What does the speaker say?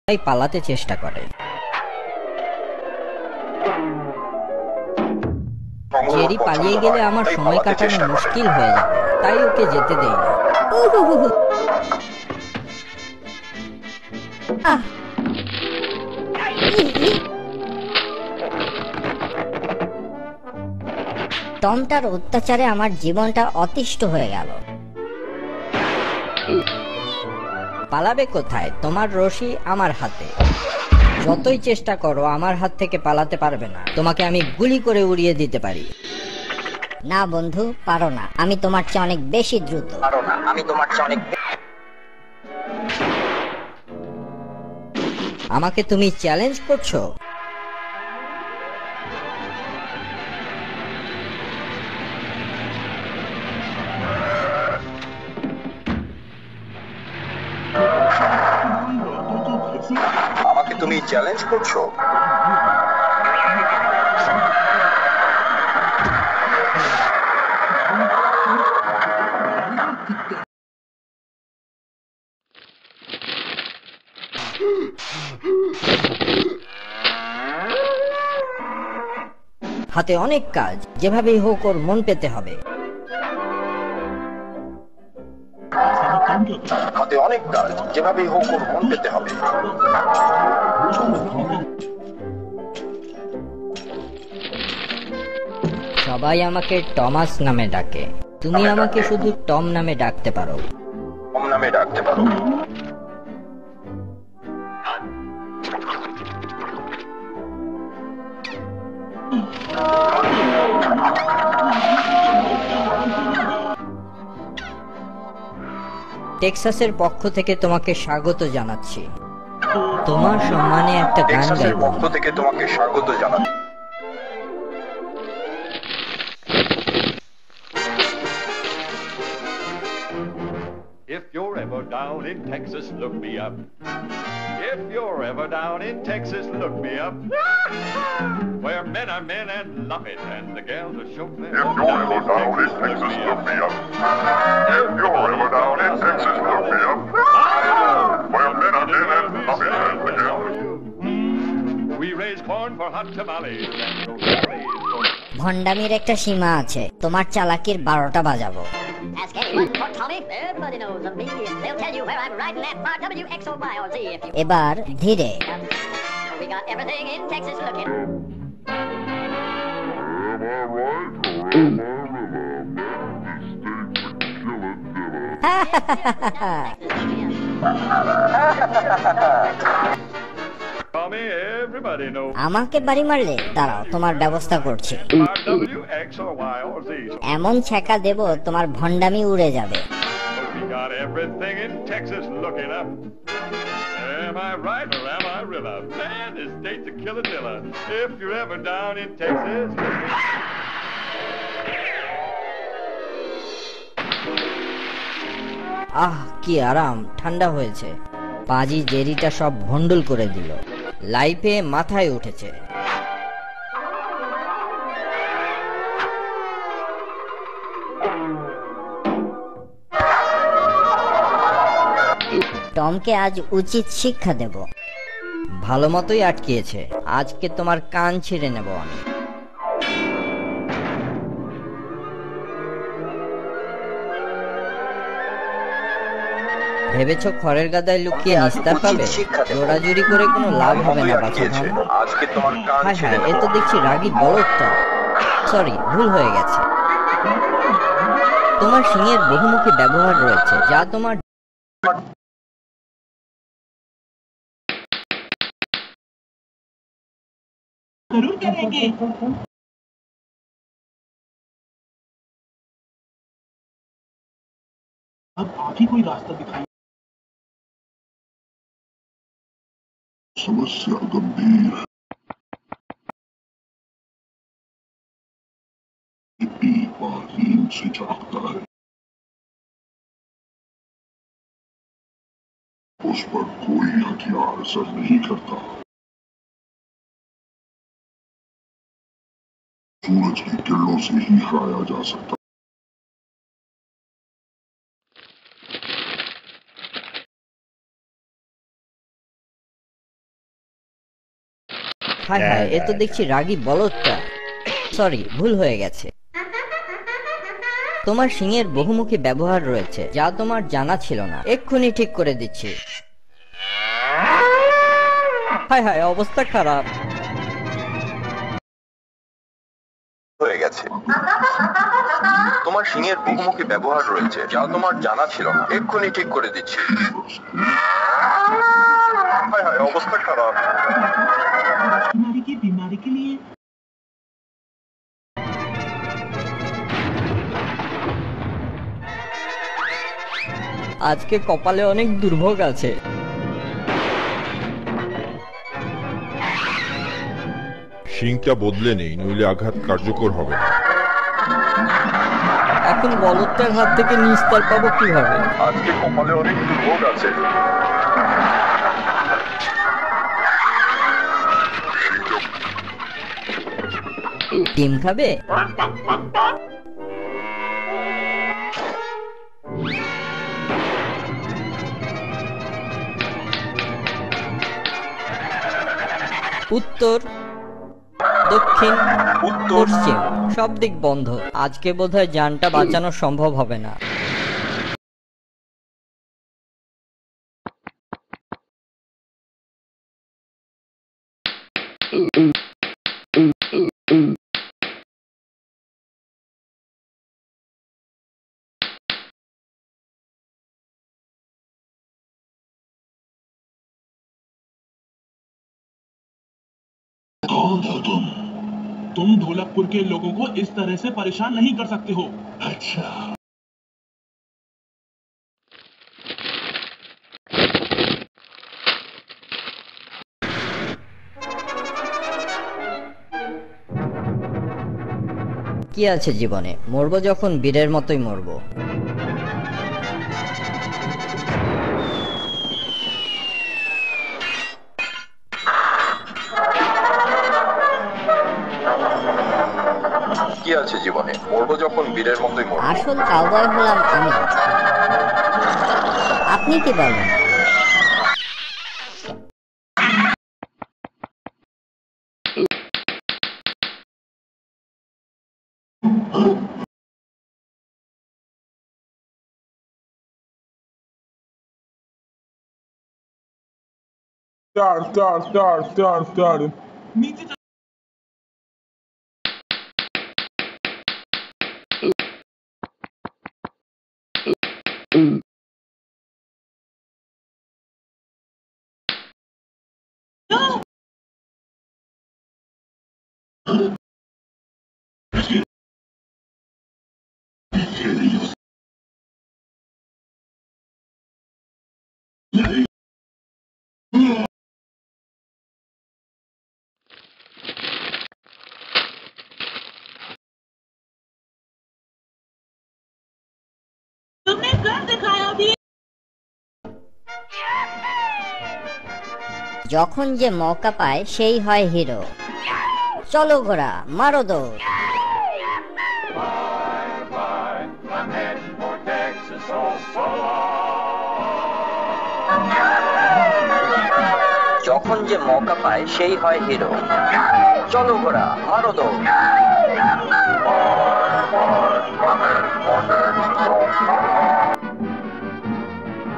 তাই পালাতে চেষ্টা করে। জেরি পালিয়ে গেলে আমার সময় কাটানো মুশকিল হয়ে যাবে, তাই ওকে যেতে দেই না। টমটার অত্যাচারে আমার জীবনটা অতিষ্ঠ হয়ে গেল। পালাবে কোথায়? তোমার রশি আমার হাতে। যতই চেষ্টা করো আমার হাত থেকে পালাতে পারবে না। তোমাকে আমি গুলি করে উড়িয়ে দিতে পারি। না বন্ধু, পারো না। আমি তোমার চেয়ে অনেক বেশি দ্রুত। আমাকে তুমি চ্যালেঞ্জ করছো? আমাকে তুমি চ্যালেঞ্জ করছো? হাতে অনেক কাজ, যেভাবেই হোক ওর মন পেতে হবে। হাতে অনেক কাজ, যেভাবেই হোক ওর মন পেতে হবে। সবাই আমাকে টমাস নামে ডাকে। তুমি আমাকে শুধু টম নামে ডাকতে পারো। টম নামে ডাকতে পারো। টেক্সাসের পক্ষ থেকে তোমাকে স্বাগত জানাচ্ছি। তোমার সম্মানে একটা গান টেক্সাসের গাইব। পক্ষ থেকে তোমাকে স্বাগত জানাচ্ছি। If you're ever down in Texas, look me up. If you're ever down in Texas, look me up. Where men are men and love it, and the gals are chauffeurs. If you're ever down in Texas, look me up. If you're ever down in Texas, look me up. Where men are men and love it, and the gals are We raise corn for hot tamales and go tamales. ভণ্ডামির একটা সীমা আছে। তোমার চালাকির 12টা বাজাবো। Ask anyone for Tommy. Everybody knows of me. They'll tell you where I'm riding at bar W, X, or Y, or Z. If you এবার ধীরে। we got everything in Texas looking. Tommy, everybody knows আমাকে বাড়ি মারলে দাঁড়াও, তোমার ব্যবস্থা করছি। bar W, X, or Y, or Z. এমন ছ্যাঁকা দেব তোমার ভণ্ডামি উড়ে যাবে। We got everything in Texas looking up. Am I right or am I Rilla? Man, this state's a killadilla. If you're ever down in Texas, আহ, কি আরাম, ঠান্ডা হয়েছে। পাজি জেরিটা সব ভন্ডুল করে দিল। লাইফে মাথায় উঠেছে। টমকে আজ উচিত শিক্ষা দেব। ভালো মতোই আটকিয়েছে। আজকে তোমার কান ছিঁড়ে নেব আমি। ভেবেছো খড়ের গাদায় লুকিয়ে নিস্তার পাবে? জোড়াজুড়ি করে কোনো লাভ হবে না বাছাধন। আজকে তোমার কান হায় ছিঁড়ে হায়, এ নেব। তো দেখছি রাগী বলদটা। সরি, ভুল হয়ে গেছে। তোমার সিংহের বহুমুখী ব্যবহার রয়েছে, যা তোমার जरूर करेंगे। अब आप ही कोई रास्ता दिखाइए। समस्या गंभीर है। एक बार नींद से जागता है, उस पर कोई हथियार असर नहीं करता। सूरज की किरणों से ही हराया जा सकता। হায় হায়, এ তো দেখছি রাগী বলদটা। সরি, ভুল হয়ে গেছে। তোমার শিংয়ের বহুমুখী ব্যবহার রয়েছে, যা তোমার জানা ছিল না। এক্ষুনি ঠিক করে দিচ্ছি। হায় হায়, অবস্থা খারাপ হয়ে গেছে। তোমার শিংয়ের বহুমুখী ব্যবহার রয়েছে, যা তোমার জানা ছিল না। এক্ষুনি ঠিক করে দিচ্ছি। হায় হায়, অবস্থা খারাপ। तुम्हारी की बीमारी के लिए আজকে কপালে অনেক দুর্ভোগ আছে। শিংটা বদলে নেই, নইলে আঘাত কার্যকর হবে না। এখন বলদটার হাত থেকে নিস্তার পাবো কিভাবে? আজকে কপালে অনেক দুর্ভোগ আছে। ডিম খাবে? উত্তর, দক্ষিণ, পশ্চিম, সব দিক বন্ধ। আজকে বোধহয় জানটা বাঁচানো সম্ভব হবে না। कौन हो तुम ढोलकपुर के लोगों को इस तरह से परेशान नहीं कर सकते हो। अच्छा, কি আছে জীবনে? মরবো যখন বীরের মতোই মরবো। কি আছে জীবনে? মরবো যখন বীরের মতোই মরবো। আসল কাউবয় হলাম আমি। আপনি কি বলেন? स्टार्ट नीचे चल। तुमने कर दिखाया भी। যখন যে মৌকা পায় সেই হয় হিরো। চলো ঘোড়া, মারো দৌড়। I'm heading for Texas, so যখন যে মৌকা পায় সেই হয় হিরো। চলো ঘোড়া, মারো দৌড়।